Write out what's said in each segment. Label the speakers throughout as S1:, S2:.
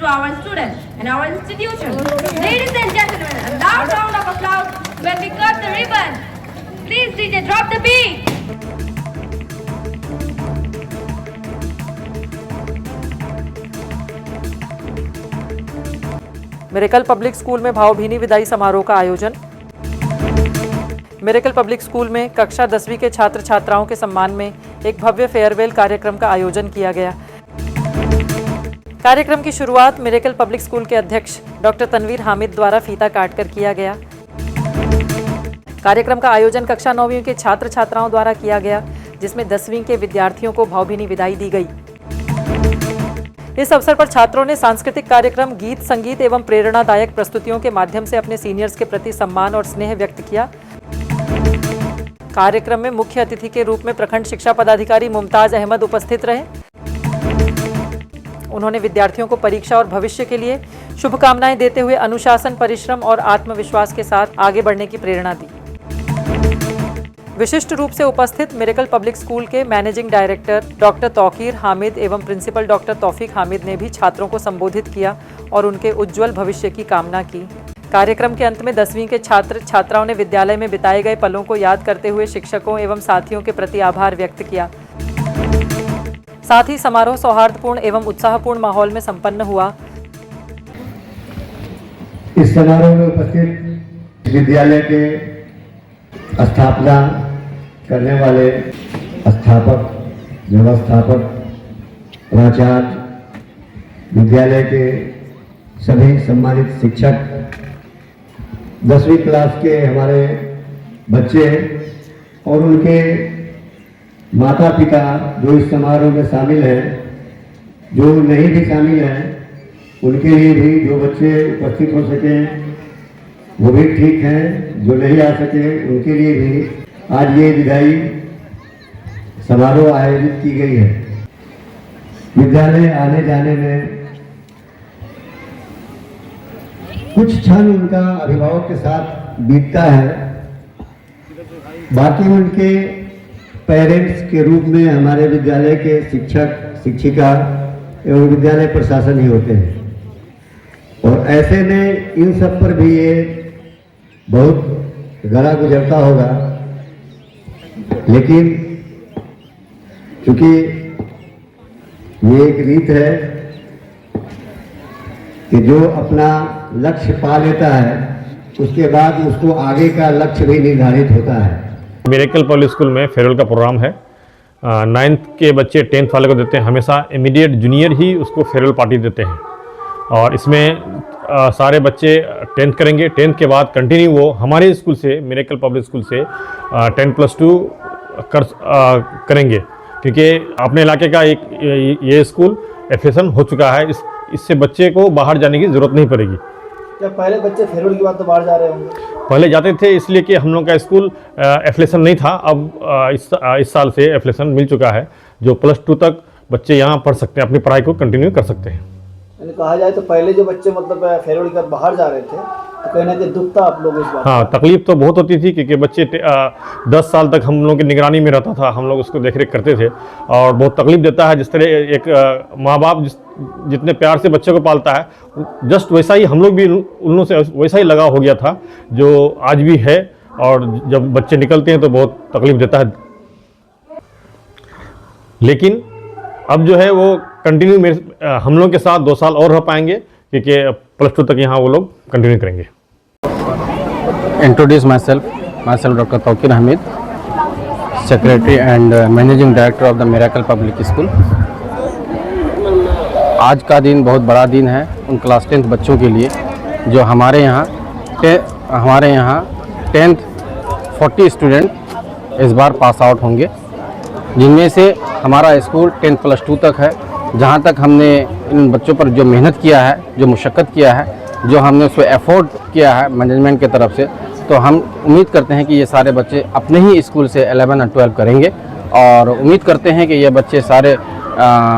S1: to our students and our institution. Ladies and gentlemen, a loud round of applause when we cut the ribbon. Please DJ, drop the beat.
S2: Miracle public school में भावभीनी विदाई समारोह का आयोजन। Miracle public school में कक्षा 10वीं के छात्र छात्राओं के सम्मान में एक भव्य फेयरवेल कार्यक्रम का आयोजन किया गया। कार्यक्रम की शुरुआत मिरेकल पब्लिक स्कूल के अध्यक्ष डॉक्टर तनवीर हामिद द्वारा फीता काटकर किया गया। कार्यक्रम का आयोजन कक्षा 9वीं के छात्र छात्राओं द्वारा किया गया, जिसमें 10वीं के विद्यार्थियों को भावभीनी विदाई दी गई। इस अवसर पर छात्रों ने सांस्कृतिक कार्यक्रम, गीत, संगीत एवं प्रेरणादायक प्रस्तुतियों के माध्यम से अपने सीनियर्स के प्रति सम्मान और स्नेह व्यक्त किया। कार्यक्रम में मुख्य अतिथि के रूप में प्रखंड शिक्षा पदाधिकारी मुमताज अहमद उपस्थित रहे। उन्होंने विद्यार्थियों को परीक्षा और भविष्य के लिए शुभकामनाएं देते हुए अनुशासन, परिश्रम और आत्मविश्वास के साथ आगे बढ़ने की प्रेरणा दी। विशिष्ट रूप से उपस्थित मिरेकल पब्लिक स्कूल के managing director doctor Tauqeer Hamid एवं प्रिंसिपल डॉक्टर तौफीक हामिद ने भी छात्रों को संबोधित किया और उनके उज्जवल भविष्य की कामना की। कार्यक्रम के अंत में 10वीं के छात्र छात्राओं ने विद्यालय में बिताए गए पलों को याद करते हुए शिक्षकों एवं साथियों के प्रति आभार व्यक्त किया। साथ ही समारोह सौहार्दपूर्ण एवं उत्साहपूर्ण माहौल में संपन्न हुआ।
S3: इस समारोह में उपस्थित विद्यालय के स्थापना करने वाले स्थापक, व्यवस्थापक, प्राचार्य, विद्यालय के सभी सम्मानित शिक्षक, 10वीं क्लास के हमारे बच्चे और उनके माता पिता जो इस समारोह में शामिल हैं, जो नहीं भी शामिल हैं उनके लिए भी, जो बच्चे उपस्थित हो सके वो भी ठीक हैं, जो नहीं आ सके उनके लिए भी आज ये विदाई समारोह आयोजित की गई है। विद्यालय आने जाने में कुछ क्षण उनका अभिभावक के साथ बीतता है, बाकी उनके पेरेंट्स के रूप में हमारे विद्यालय के शिक्षक, शिक्षिका एवं विद्यालय प्रशासन ही होते हैं। और ऐसे में इन सब पर भी ये बहुत गला गुजरता होगा, लेकिन क्योंकि ये एक रीत है कि जो अपना लक्ष्य पा लेता है उसके बाद उसको आगे का लक्ष्य भी निर्धारित होता है।
S4: मिरेकल पब्लिक स्कूल में फेयरवेल का प्रोग्राम है। 9th के बच्चे 10th वाले को देते हैं, हमेशा इमीडिएट जूनियर ही उसको फेयरवेल पार्टी देते हैं। और इसमें सारे बच्चे 10th करेंगे। 10th के बाद कंटिन्यू वो हमारे स्कूल से, मिरेकल पब्लिक स्कूल से 10+2 करेंगे, क्योंकि अपने इलाके का एक ये स्कूल एफिलिएशन हो चुका है। इससे बच्चे को बाहर जाने की ज़रूरत नहीं पड़ेगी।
S5: क्या पहले बच्चे फेयरवेल के बाद तो बाहर जा रहे होंगे?
S4: पहले जाते थे, इसलिए कि हम लोग का स्कूल एफिलिएशन नहीं था। अब इस साल से एफिलिएशन मिल चुका है, जो +2 तक बच्चे यहाँ पढ़ सकते हैं, अपनी पढ़ाई को कंटिन्यू कर सकते हैं।
S5: कहा जाए तो पहले जो बच्चे मतलब फेयरवेल के बाद बाहर जा रहे थे तो कहीं ना कहीं दुख था आप लोग इस बात?
S4: हाँ, तकलीफ तो बहुत होती थी, क्योंकि बच्चे 10 साल तक हम लोग की निगरानी में रहता था, हम लोग उसको देखरेख करते थे। और बहुत तकलीफ देता है, जिस तरह एक माँ बाप जितने प्यार से बच्चे को पालता है, जस्ट वैसा ही हम लोग भी उन लोगों से वैसा ही लगाव हो गया था, जो आज भी है। और जब बच्चे निकलते हैं तो बहुत तकलीफ देता है, लेकिन अब जो है वो कंटिन्यू हम लोग के साथ 2 साल और रह पाएंगे, क्योंकि +2 तक यहाँ वो लोग कंटिन्यू करेंगे।
S6: Introduce my self doctor Tauqeer Hamid, secretary and managing director of the miracle public school. आज का दिन बहुत बड़ा दिन है उन क्लास 10th बच्चों के लिए, जो हमारे यहाँ 10th 40 स्टूडेंट इस बार पास आउट होंगे, जिनमें से हमारा स्कूल 10+2 तक है। जहाँ तक हमने इन बच्चों पर जो मेहनत किया है, जो मुशक्क़त किया है, जो हमने उसको एफोर्ड किया है मैनेजमेंट की तरफ से, तो हम उम्मीद करते हैं कि ये सारे बच्चे अपने ही स्कूल से 11 और 12 करेंगे। और उम्मीद करते हैं कि ये बच्चे सारे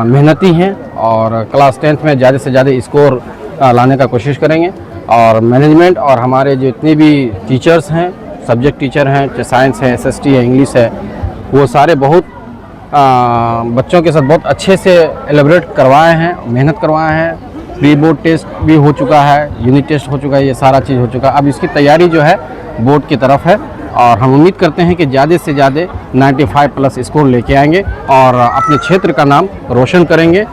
S6: मेहनती हैं और क्लास 10th में ज़्यादा से ज़्यादा स्कोर लाने का कोशिश करेंगे। और मैनेजमेंट और हमारे जितने भी टीचर्स हैं, सब्जेक्ट टीचर हैं, चाहे साइंस है, SST है, इंग्लिश है, वो सारे बहुत बच्चों के साथ बहुत अच्छे से एलेबरेट करवाए हैं, मेहनत करवाए हैं। प्री बोर्ड टेस्ट भी हो चुका है, यूनिट टेस्ट हो चुका है, ये सारा चीज़ हो चुका है। अब इसकी तैयारी जो है बोर्ड की तरफ है और हम उम्मीद करते हैं कि ज़्यादा से ज़्यादा 95 प्लस स्कोर लेके आएंगे और अपने क्षेत्र का नाम रोशन करेंगे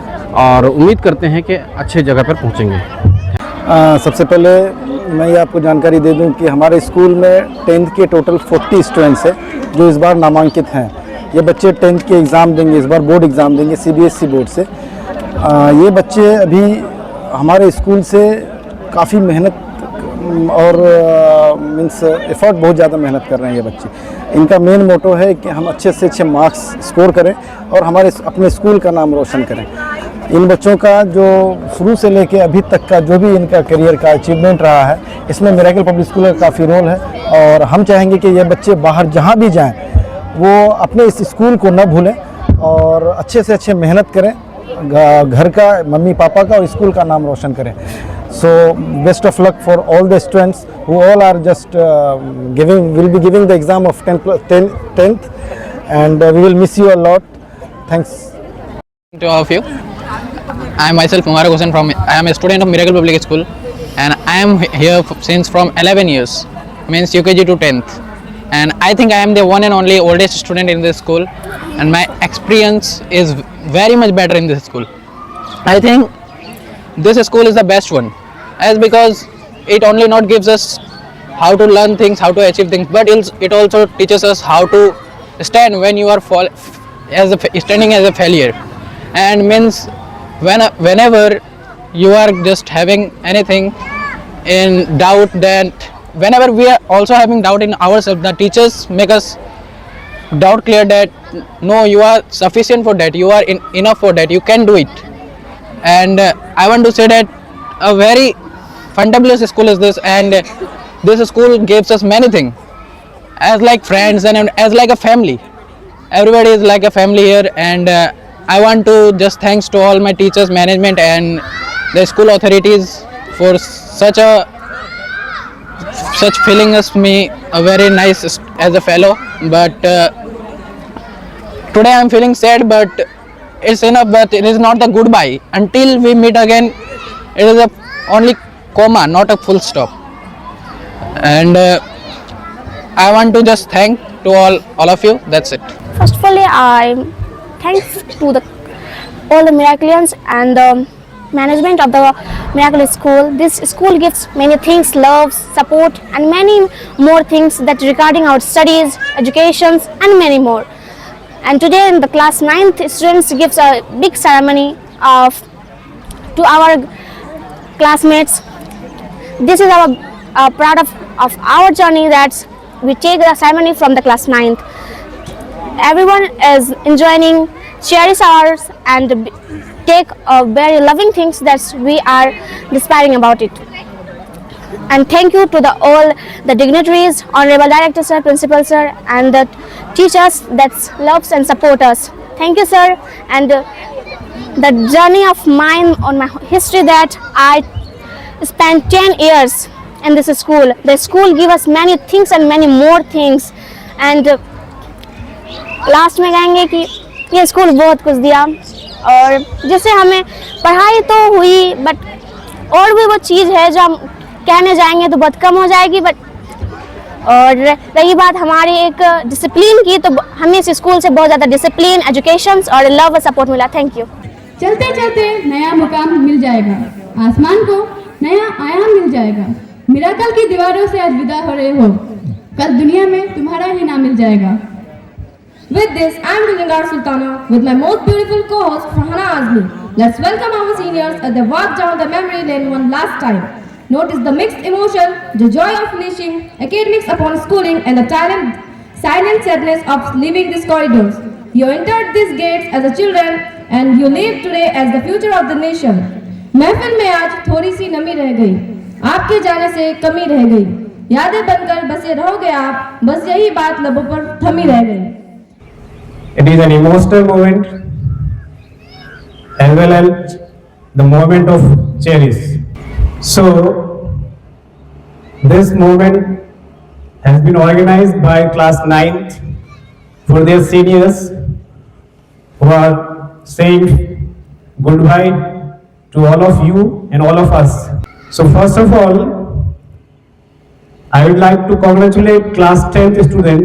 S6: और उम्मीद करते हैं कि अच्छे जगह पर पहुंचेंगे।
S5: सबसे पहले मैं ये आपको जानकारी दे दूं कि हमारे स्कूल में 10th के टोटल 40 स्टूडेंट्स हैं जो इस बार नामांकित हैं। ये बच्चे 10th के एग्ज़ाम देंगे, इस बार बोर्ड एग्ज़ाम देंगे CBSE बोर्ड से। ये बच्चे अभी हमारे स्कूल से काफ़ी मेहनत और मीन्स एफर्ट, बहुत ज़्यादा मेहनत कर रहे हैं ये बच्चे। इनका मेन मोटो है कि हम अच्छे से अच्छे मार्क्स स्कोर करें और हमारे अपने स्कूल का नाम रोशन करें। इन बच्चों का जो शुरू से लेके अभी तक का जो भी इनका करियर का अचीवमेंट रहा है, इसमें मिरेकल पब्लिक स्कूल का काफ़ी रोल है और हम चाहेंगे कि ये बच्चे बाहर जहाँ भी जाएं वो अपने इस स्कूल को न भूलें और अच्छे से अच्छे मेहनत करें, घर का, मम्मी पापा का और स्कूल का नाम रोशन करें। So best of luck for all the students who all are just will be giving the exam of 10th and we will miss you a lot. Thanks.
S7: To all of you, I am myself Mubarak Hussain I am a student of Miracle Public School and I am here since from 11 years, means UKG to 10th, and I think I am the one and only oldest student in this school and my experience is very much better in this school. I think this school is the best one, as because it only not gives us how to learn things, how to achieve things, but it also teaches us how to stand when you are standing as a failure, and means whenever you are just having anything in doubt, that whenever we are also having doubt in ourselves, the teachers make us doubt clear that no, you are sufficient for that, you are enough for that, you can do it. And I want to say that a very fantabulous school is this, and this school gives us many things as like friends and as like a family. Everybody is like a family here, and I want to just thanks to all my teachers, management and the school authorities for such feeling us me a very nice as a fellow. But today I am feeling sad, but it's enough, but it is not the goodbye. Until we meet again, it is a only comma, not a full stop. And I want to just thank to all of you. That's it.
S8: First of all, I thanks to all the Miraclians and the management of the Miracle School. This school gives many things, love, support and many more things that regarding our studies, educations and many more. And today in the class 9th, students gives a big ceremony to our classmates. This is our part of our journey, that we take the ceremony from the class 9th. Everyone is enjoying, cherish ours and take very loving things that we are despairing about it. And thank you to all the dignitaries, Honorable Director Sir, Principal Sir and the teachers that loves and support us. Thank you sir. And the journey of mine on my history, that I spent 10 years in this school. The school give us many things and many more things. And last में कहेंगे कि ये school बहुत कुछ दिया, और जिससे हमें पढ़ाई तो हुई, बट और भी वो चीज़ है जो हम कहने जाएंगे तो बहुत कम हो जाएगी। बट और रही बात हमारी एक डिसिप्लिन की, तो हमें इस स्कूल से बहुत ज़्यादा डिसिप्लिन, एजुकेशन और लव और सपोर्ट मिला। Thank you.
S9: चलते चलते नया मुकाम मिल जाएगा, आसमान को नया आयाम मिल जाएगा। मिराकल की दीवारों से आज विदा हो रहे हो, कल दुनिया में तुम्हारा ही नाम मिल जाएगा।
S1: With this, I am Gulzar Sultana with my most beautiful co-host Farhana Azmi. Let's welcome our seniors as they walk down the memory lane one last time. Notice the mixed emotion, the joy of finishing academics upon schooling, and the silent sadness of leaving these corridors. You entered these gates as a children, and you leave today as the future of the nation. महफिल में आज थोड़ी सी नमी रह गई, आपके जाने से कमी रह गई, यादें बनकर बसे रहोगे आप, बस यही बात लबों पर थमी रह गई।
S10: It is an emotional moment as well as the moment of cherish. So, this moment has been organized by class 9th for their seniors who are saying goodbye to all of you and all of us. So first of all, I would like to congratulate class 10th student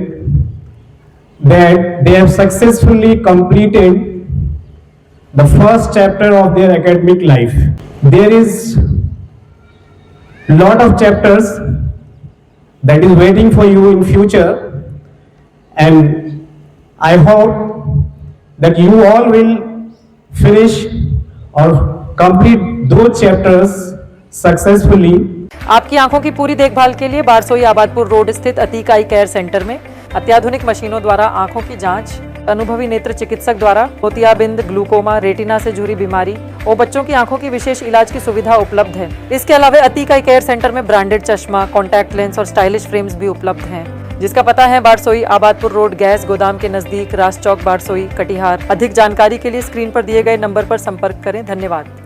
S10: that they have successfully completed the first chapter of their academic life. There is lot of chapters that is waiting for you in future, and I hope that you all will finish or complete those chapters successfully.
S2: आपकी आंखों की पूरी देखभाल के लिए Barsoi Abadpur road स्थित अतीक आई care centre में अत्याधुनिक मशीनों द्वारा आंखों की जांच, अनुभवी नेत्र चिकित्सक द्वारा मोतियाबिंद, ग्लूकोमा, रेटिना से जुड़ी बीमारी और बच्चों की आंखों की विशेष इलाज की सुविधा उपलब्ध है। इसके अलावा अतीक आई केयर सेंटर में ब्रांडेड चश्मा, कॉन्टैक्ट लेंस और स्टाइलिश फ्रेम्स भी उपलब्ध हैं, जिसका पता है बारसोई आबादपुर रोड, गैस गोदाम के नजदीक, रास चौक, बारसोई, कटिहार। अधिक जानकारी के लिए स्क्रीन पर दिए गए नंबर पर संपर्क करें। धन्यवाद।